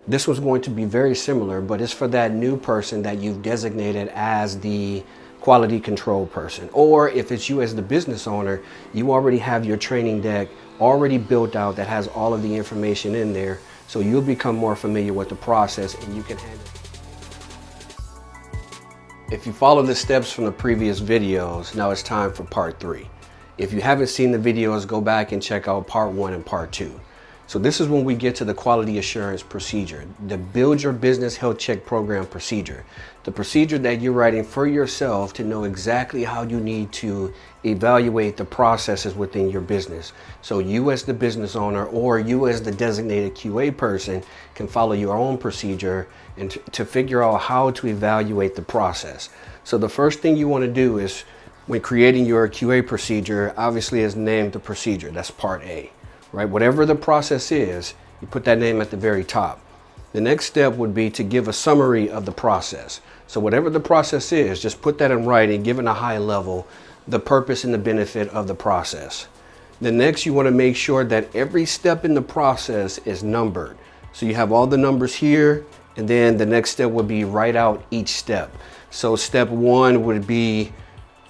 This was going to be very similar, but it's for that new person that you've designated as the quality control person. Or if it's you as the business owner, you already have your training deck already built out that has all of the information in there. So you'll become more familiar with the process and you can handle it. If you follow the steps from the previous videos, now it's time for part 3. If you haven't seen the videos, go back and check out part 1 and part 2. So this is when we get to the quality assurance procedure, the Build Your Business Health Check Program procedure, the procedure that you're writing for yourself to know exactly how you need to evaluate the processes within your business. So you as the business owner or you as the designated QA person can follow your own procedure and to figure out how to evaluate the process. So the first thing you want to do is, when creating your QA procedure, obviously is name the procedure. That's part A. Right? Whatever the process is, you put that name at the very top. The next step would be to give a summary of the process. So whatever the process is, just put that in writing, given a high level, the purpose and the benefit of the process. The next, you want to make sure that every step in the process is numbered. So you have all the numbers here, and then the next step would be write out each step. So step 1 would be,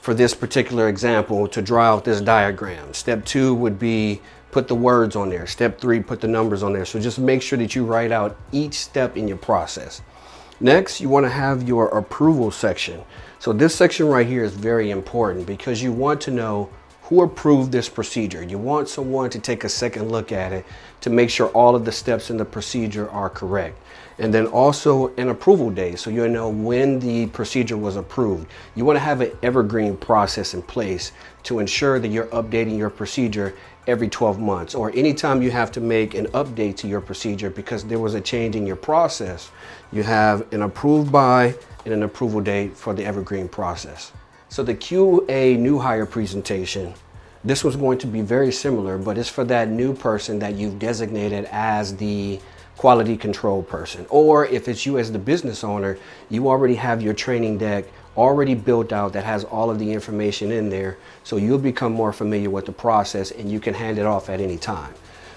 for this particular example, to draw out this diagram. Step 2 would be put the words on there. Step 3, put the numbers on there. So just make sure that you write out each step in your process. Next, you want to have your approval section. So this section right here is very important because you want to know who approved this procedure. You want someone to take a second look at it to make sure all of the steps in the procedure are correct. And then also an approval date, so you'll know when the procedure was approved. You want to have an evergreen process in place to ensure that you're updating your procedure every 12 months or anytime you have to make an update to your procedure because there was a change in your process. You have an approved by and an approval date for the evergreen process. So the QA new hire presentation, this was going to be very similar, but it's for that new person that you've designated as the quality control person. Or if it's you as the business owner, you already have your training deck already built out that has all of the information in there. So you'll become more familiar with the process and you can hand it off at any time.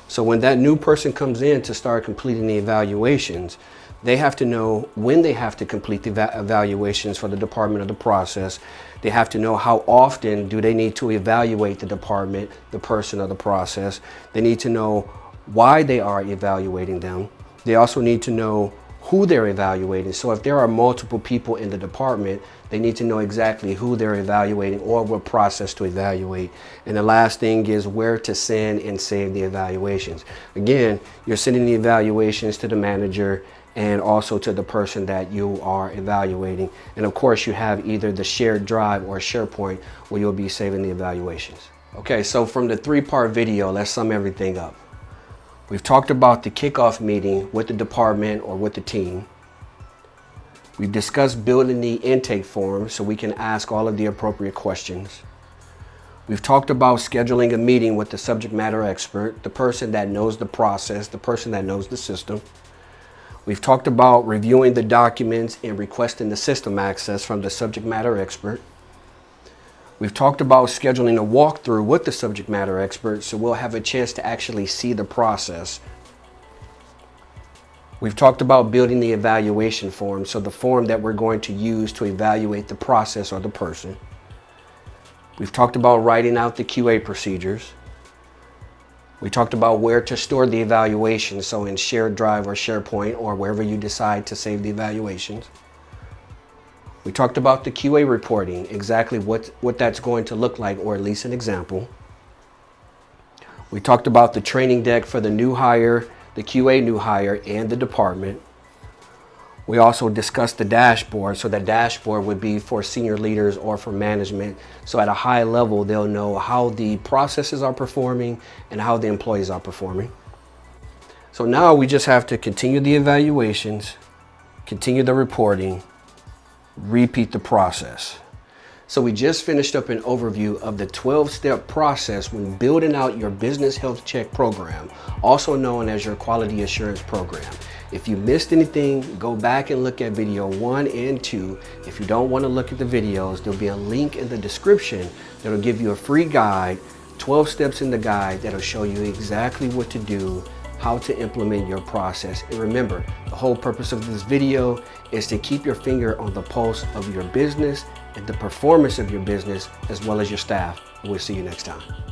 So when that new person comes in to start completing the evaluations, they have to know when they have to complete the evaluations for the department of the process. They have to know how often do they need to evaluate the department, the person, or the process. They need to know why they are evaluating them. They also need to know who they're evaluating. So if there are multiple people in the department, they need to know exactly who they're evaluating or what process to evaluate. And the last thing is where to send and save the evaluations. Again, you're sending the evaluations to the manager and also to the person that you are evaluating. And of course, you have either the shared drive or SharePoint where you'll be saving the evaluations. Okay, so from the 3-part video, let's sum everything up. We've talked about the kickoff meeting with the department or with the team. We've discussed building the intake form so we can ask all of the appropriate questions. We've talked about scheduling a meeting with the subject matter expert, the person that knows the process, the person that knows the system. We've talked about reviewing the documents and requesting the system access from the subject matter expert. We've talked about scheduling a walkthrough with the subject matter expert so we'll have a chance to actually see the process. We've talked about building the evaluation form, so the form that we're going to use to evaluate the process or the person. We've talked about writing out the QA procedures. We talked about where to store the evaluation, so in shared drive or SharePoint or wherever you decide to save the evaluations. We talked about the QA reporting, exactly what that's going to look like, or at least an example. We talked about the training deck for the new hire, the QA new hire, and the department. We also discussed the dashboard, so that dashboard would be for senior leaders or for management. So at a high level, they'll know how the processes are performing and how the employees are performing. So now we just have to continue the evaluations, continue the reporting, repeat the process. So we just finished up an overview of the 12-step process when building out your business health check program, also known as your quality assurance program. If you missed anything, go back and look at video 1 and 2. If you don't want to look at the videos, there'll be a link in the description that'll give you a free guide, 12 steps in the guide that'll show you exactly what to do, how to implement your process. And remember, the whole purpose of this video is to keep your finger on the pulse of your business and the performance of your business as well as your staff. We'll see you next time.